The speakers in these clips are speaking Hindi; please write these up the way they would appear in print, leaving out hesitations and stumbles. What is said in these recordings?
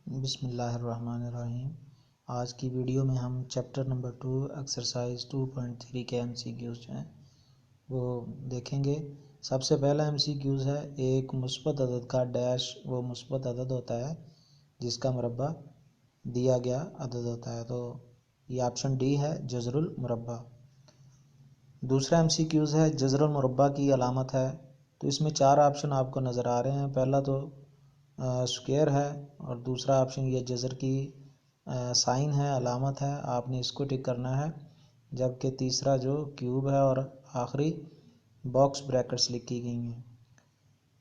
बिस्मिल्लाहिर्रहमानिर्रहीम। आज की वीडियो में हम चैप्टर नंबर 2 एक्सरसाइज 2.3 के एमसीक्यूज हैं वो देखेंगे। सबसे पहला एमसीक्यूज है, एक मुस्बत अदद का डैश वो मुस्बत अदद होता है जिसका मुरब्बा दिया गया अदद होता है। तो ये ऑप्शन डी है, जज़रुल मुरब्बा। दूसरा एमसीक्यूज है, जज़रुल मुरब्बा की अलामत है। तो इसमें 4 ऑप्शन आपको नज़र आ रहे हैं। पहला तो स्क्वायर है और दूसरा ऑप्शन ये जज़र की साइन है, अलामत है, आपने इसको टिक करना है। जबकि तीसरा जो क्यूब है और आखिरी बॉक्स ब्रैकेट्स लिखी गई हैं।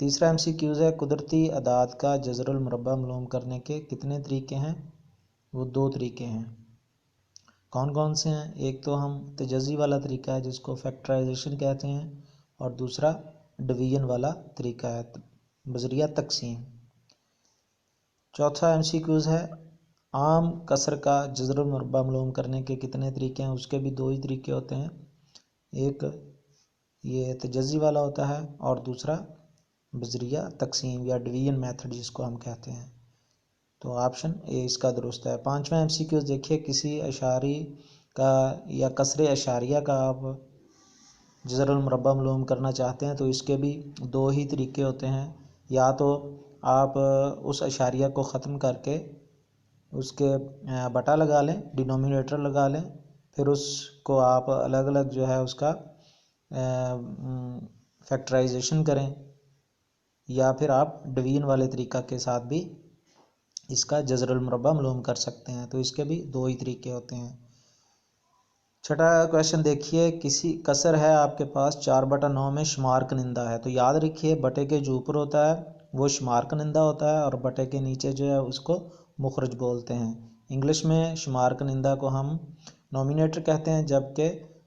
तीसरा एमसीक्यूज है, कुदरती अदाद का जज़रुल मुरब्बा मालूम करने के कितने तरीके हैं? वो 2 तरीके हैं। कौन कौन से हैं? एक तो हम तजज़ी वाला तरीका है जिसको फैक्टराइजेशन कहते हैं, और दूसरा डिवीजन वाला तरीका है बजरिया तकसीम। चौथा एमसीक्यूज है, आम कसर का जज़रुल मुरब्बा मालूम करने के कितने तरीके हैं? उसके भी 2 ही तरीके होते हैं। एक ये तजज़ी वाला होता है और दूसरा बजरिया तकसीम या डिवीजन मेथड जिसको हम कहते हैं। तो ऑप्शन ए इसका दुरुस्त है। पांचवा एमसीक्यूज देखिए, किसी अशारी का या कसरे अशारिया का आप जज़रुल मुरब्बा मालूम करना चाहते हैं तो इसके भी 2 ही तरीके होते हैं। या तो आप उस अशारिया को ख़त्म करके उसके बटा लगा लें, डिनोमिनेटर लगा लें, फिर उसको आप अलग अलग जो है उसका फैक्टराइजेशन करें, या फिर आप डिवीजन वाले तरीका के साथ भी इसका जज़रुल मुरब्बा मालूम कर सकते हैं। तो इसके भी 2 ही तरीके होते हैं। छठा क्वेश्चन देखिए, किसी कसर है आपके पास 4/9 में शुमार कनिंदा है। तो याद रखिए, बटे के जो ऊपर होता है वो शुमार कनिंदा होता है और बटे के नीचे जो है उसको मुखरज बोलते हैं। इंग्लिश में शुमार कनिंदा को हम नॉमिनेटर कहते हैं, जबकि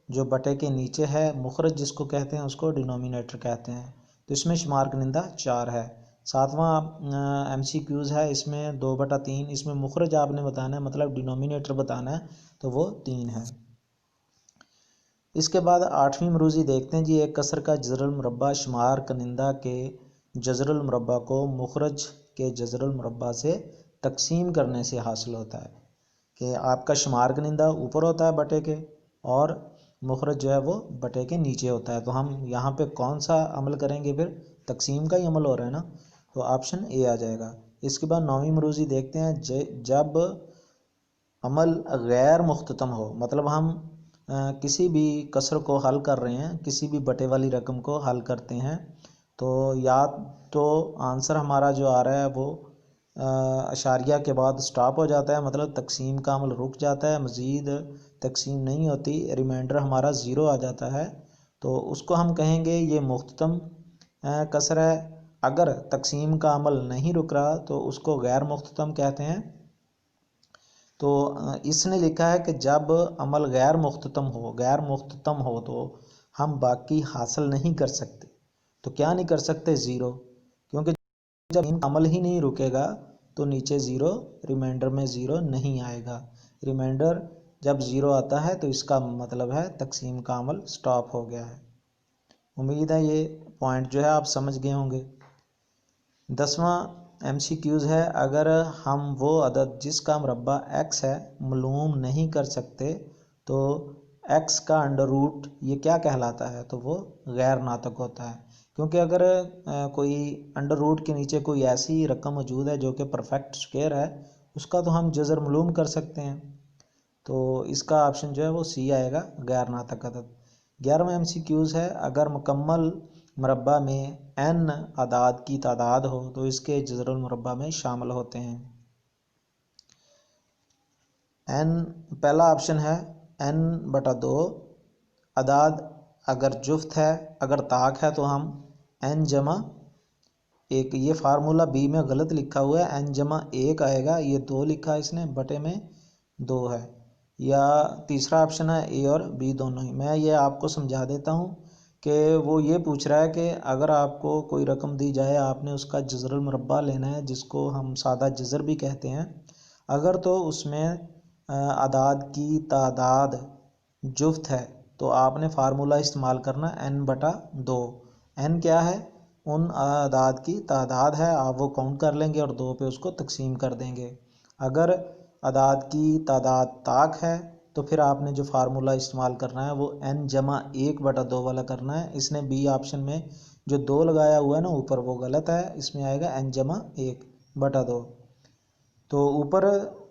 जो बटे के नीचे है मुखरज जिसको कहते हैं उसको डिनोमिनेटर कहते हैं। तो इसमें शुमार कनिंदा 4 है। सातवां एमसीक्यूज है, इसमें 2/3, इसमें मुखरज आपने बताना है, मतलब डिनोमिनेटर बताना है, तो वो 3 है। इसके बाद 8वीं मरूज़ी देखते हैं जी। एक कसर का जज़रुल मुरब्बा शुमार कनिंदा के जज़रुल मुरब्बा को मुखरज के जज़रुल मुरब्बा से तकसीम करने से हासिल होता है। कि आपका शुमार कनिंदा ऊपर होता है बटे के और मुखरज जो है वो बटे के नीचे होता है। तो हम यहाँ पे कौन सा अमल करेंगे? फिर तकसीम का ही अमल हो रहा है ना, तो ऑप्शन ए आ जाएगा। इसके बाद 9वीं मरूज़ी देखते हैं, जब अमल गैर मुख्ततम हो, मतलब हम किसी भी कसर को हल कर रहे हैं, किसी भी बटे वाली रकम को हल करते हैं, तो या तो आंसर हमारा जो आ रहा है वो अशारिया के बाद स्टॉप हो जाता है, मतलब तकसीम का अमल रुक जाता है, मज़ीद तकसीम नहीं होती, रिमाइंडर हमारा ज़ीरो आ जाता है, तो उसको हम कहेंगे ये मुख्ततम कसर है। अगर तकसीम का अमल नहीं रुक रहा तो उसको गैर मुख्ततम कहते हैं। तो इसने लिखा है कि जब अमल गैर मुख्ततम हो तो हम बाकी हासिल नहीं कर सकते। तो क्या नहीं कर सकते? ज़ीरो, क्योंकि जब अमल ही नहीं रुकेगा तो नीचे ज़ीरो, रिमाइंडर में ज़ीरो नहीं आएगा। रिमाइंडर जब ज़ीरो आता है तो इसका मतलब है तकसीम का अमल स्टॉप हो गया है। उम्मीद है ये पॉइंट जो है आप समझ गए होंगे। 10वां एमसीक्यूज है, अगर हम वो अदद जिसका मुरब्बा x है मालूम नहीं कर सकते तो x का अंडर रूट ये क्या कहलाता है? तो वो गैर नातक होता है। क्योंकि अगर कोई अंडर रूट के नीचे कोई ऐसी रकम मौजूद है जो कि परफेक्ट स्क्वायर है, उसका तो हम जज़र मालूम कर सकते हैं। तो इसका ऑप्शन जो है वो सी आएगा, गैर नातक अदद। 11वां एमसीक्यूज है, अगर मुकम्मल मुरब्बा में n अदाद की तादाद हो तो इसके जज़रुल मुरब्बा में शामिल होते हैं। n पहला ऑप्शन है n/2 अदाद अगर जुफ्त है, अगर ताक है तो हम n जमा एक, ये फार्मूला बी में गलत लिखा हुआ है, n जमा 1 आएगा, ये 2 लिखा है इसने, बटे में 2 है। या तीसरा ऑप्शन है ए और बी दोनों ही। मैं ये आपको समझा देता हूँ कि वो ये पूछ रहा है कि अगर आपको कोई रकम दी जाए, आपने उसका जज़रुल मुरब्बा लेना है जिसको हम सादा जज़र भी कहते हैं, अगर तो उसमें अदाद की तादाद जुफ्त है तो आपने फार्मूला इस्तेमाल करना n/2। n क्या है? उन अदाद की तादाद है, आप वो काउंट कर लेंगे और 2 पे उसको तकसीम कर देंगे। अगर अदाद की तादाद ताक है तो फिर आपने जो फार्मूला इस्तेमाल करना है वो n/1/2 वाला करना है। इसने बी ऑप्शन में जो 2 लगाया हुआ है ना ऊपर, वो गलत है, इसमें आएगा n/1/2। तो ऊपर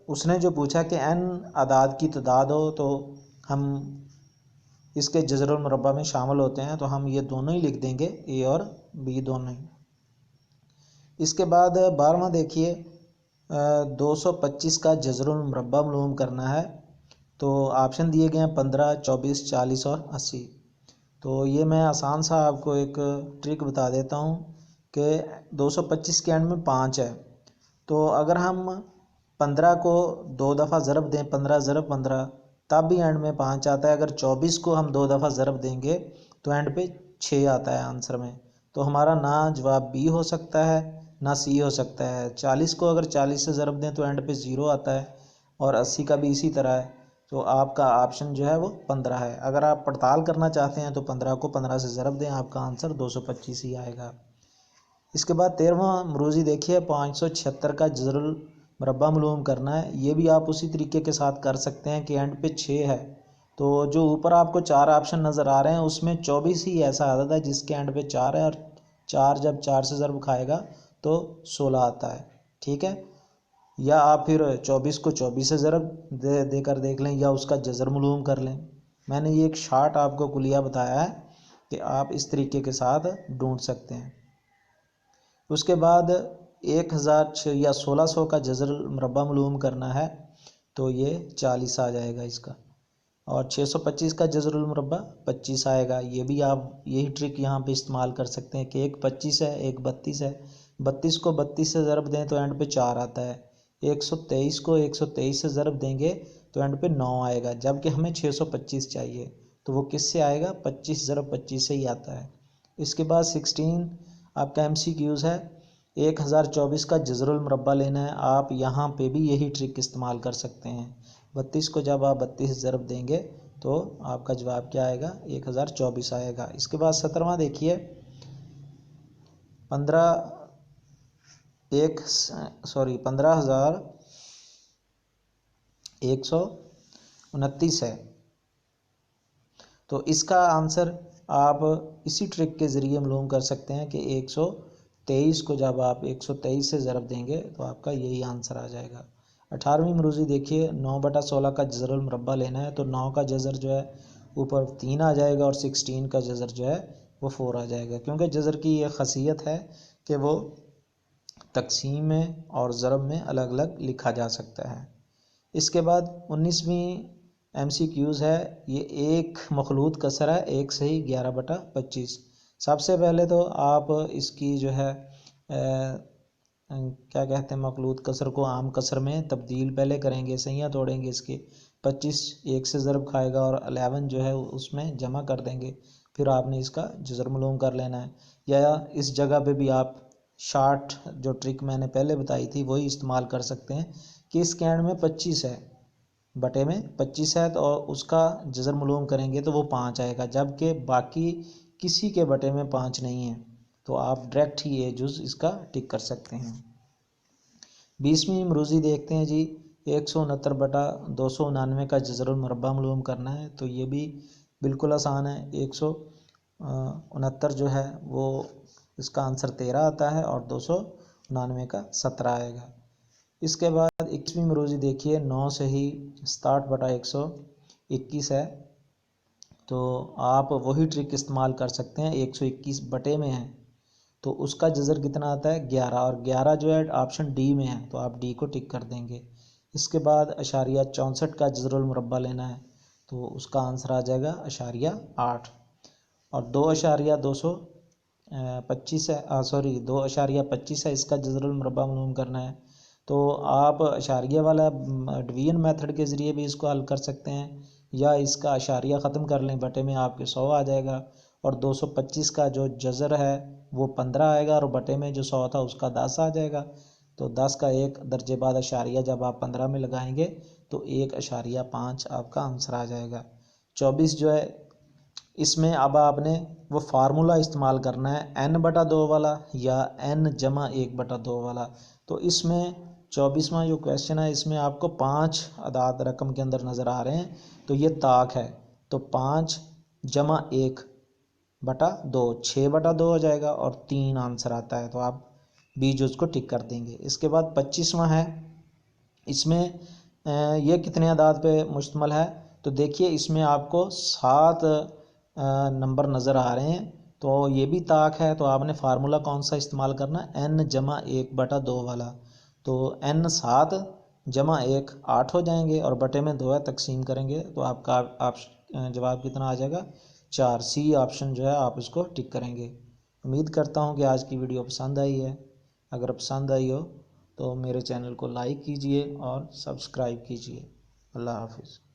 उसने जो पूछा कि n अदाद की तादाद हो तो हम इसके जज़रुल मुरब्बा में शामिल होते हैं, तो हम ये दोनों ही लिख देंगे, ए और बी दोनों ही। इसके बाद 12वां देखिए, 225 का जज़रुल मुरब्बा मालूम करना है। तो ऑप्शन दिए गए हैं 15, 24, 40 और 80। तो ये मैं आसान सा आपको एक ट्रिक बता देता हूँ कि 225 के एंड में 5 है, तो अगर हम 15 को 2 दफ़ा ज़रब दें, 15 ज़रब 15, तब भी एंड में 5 आता है। अगर 24 को हम 2 दफ़ा ज़रब देंगे तो एंड पे 6 आता है आंसर में। तो हमारा ना जवाब बी हो सकता है ना सी हो सकता है। 40 को अगर 40 से ज़रब दें तो एंड पे 0 आता है, और 80 का भी इसी तरह है। तो आपका ऑप्शन जो है वो 15 है। अगर आप पड़ताल करना चाहते हैं तो 15 को 15 से ज़रब दें, आपका आंसर 225 ही आएगा। इसके बाद 13वां मरूज़ी देखिए, 576 का जज़रुल मुरब्बा मालूम करना है। ये भी आप उसी तरीके के साथ कर सकते हैं कि एंड पे 6 है, तो जो ऊपर आपको 4 ऑप्शन नज़र आ रहे हैं उसमें 24 ही ऐसा अदद है जिसके एंड पे 4 है, और 4 जब 4 से ज़रब खाएगा तो 16 आता है। ठीक है, या आप फिर 24 को 24 से ज़रब देकर देख लें, या उसका जज़र मालूम कर लें। मैंने ये एक शार्ट आपको कुलिया बताया है कि आप इस तरीके के साथ ढूंढ सकते हैं। उसके बाद 1000 या 1600 का जज़रुल मुरब्बा मालूम करना है, तो ये 40 आ जाएगा इसका। और 625 का जज़रुल मुरब्बा 25 आएगा। ये भी आप यही ट्रिक यहाँ पे इस्तेमाल कर सकते हैं कि एक 25 है, एक 32 है। 32 को 32 से ज़रब दें तो एंड पे 4 आता है। 123 को 123 से ज़रब देंगे तो एंड पे 9 आएगा, जबकि हमें 625 चाहिए। तो वो किससे आएगा? 25 ज़रब 25 से ही आता है। इसके बाद 16 आपका MCQs है। 1024 का जज़रुल मुरब्बा लेना है। आप यहाँ पे भी यही ट्रिक इस्तेमाल कर सकते हैं। 32 को जब आप 32 ज़रब देंगे तो आपका जवाब क्या आएगा? 1024 आएगा। इसके बाद 17वां देखिए, 15,129 है। तो इसका आंसर आप इसी ट्रिक के ज़रिए मालूम कर सकते हैं कि 123 को जब आप 123 से ज़रब देंगे तो आपका यही आंसर आ जाएगा। 18वीं मरूज़ी देखिए, 9/16 का जज़रुल मुरब्बा लेना है। तो 9 का जज़र जो है ऊपर 3 आ जाएगा, और 16 का जज़र जो है वो 4 आ जाएगा, क्योंकि जज़र की ये ख़ासियत है कि वो तक़सीम में और ज़रब में अलग अलग लिखा जा सकता है। इसके बाद 19वीं MCQs है। ये एक मखलूत कसर है, 1 से ही 11/25। सबसे पहले तो आप इसकी जो है क्या कहते हैं, मखलूत कसर को आम कसर में तब्दील पहले करेंगे, सहियाँ तोड़ेंगे इसके। 25 1 से ज़रब खाएगा और 11 जो है उसमें जमा कर देंगे, फिर आपने इसका जज़र मालूम कर लेना है। या इस जगह पे भी आप शार्ट जो ट्रिक मैंने पहले बताई थी वही इस्तेमाल कर सकते हैं कि इसके एंड में 25 है, बटे में 25 है, तो उसका जज़र मालूम करेंगे तो वो 5 आएगा, जबकि बाकी किसी के बटे में 5 नहीं है। तो आप डायरेक्ट ही ये जुज़ इसका टिक कर सकते हैं। 20वीं मरूज़ी देखते हैं जी, 169/299 का जज़रुल मुरब्बा मालूम करना है। तो ये भी बिल्कुल आसान है। 169 जो है वो इसका आंसर 13 आता है, और 299 का 17 आएगा। इसके बाद 21वीं मरूज़ी देखिए, 9 से ही 67/121 है। तो आप वही ट्रिक इस्तेमाल कर सकते हैं। 121 बटे में है तो उसका जज़र कितना आता है? 11, और 11 जो है ऑप्शन डी में है, तो आप डी को टिक कर देंगे। इसके बाद 64 का जज़रुल मुरब्बा लेना है, तो उसका आंसर आ जाएगा 8, और 2.225 है, 2.25 है, इसका जज़रुल मुरब्बा मालूम करना है। तो आप अशारिया वाला डिवीजन मेथड के ज़रिए भी इसको हल कर सकते हैं, या इसका अशारिया ख़त्म कर लें, बटे में आपके 100 आ जाएगा, और 225 का जो जज़र है वो 15 आएगा, और बटे में जो 100 था उसका 10 आ जाएगा। तो 10 का एक दर्जे बाद अशारिया जब आप 15 में लगाएंगे तो 1.5 आपका आंसर आ जाएगा। 24 जो है इसमें अब आपने वो फार्मूला इस्तेमाल करना है n/2 वाला या n/1/2 वाला। तो इसमें 24वां जो क्वेश्चन है इसमें आपको 5 अदाद रकम के अंदर नज़र आ रहे हैं, तो ये ताक है। तो 5/1/2 6/2 हो जाएगा और 3 आंसर आता है, तो आप बीच उसको टिक कर देंगे। इसके बाद 25वां है, इसमें ये कितने अदाद पे मुश्तमल है, तो देखिए इसमें आपको 7 नंबर नज़र आ रहे हैं, तो ये भी ताक है। तो आपने फार्मूला कौन सा इस्तेमाल करना है, n/1/2 वाला। तो n 7/1 8 हो जाएंगे और बटे में 2 है, तकसीम करेंगे तो आपका जवाब कितना आ जाएगा 4। सी ऑप्शन जो है आप इसको टिक करेंगे। उम्मीद करता हूँ कि आज की वीडियो पसंद आई है। अगर पसंद आई हो तो मेरे चैनल को लाइक कीजिए और सब्सक्राइब कीजिए। अल्लाह हाफिज़।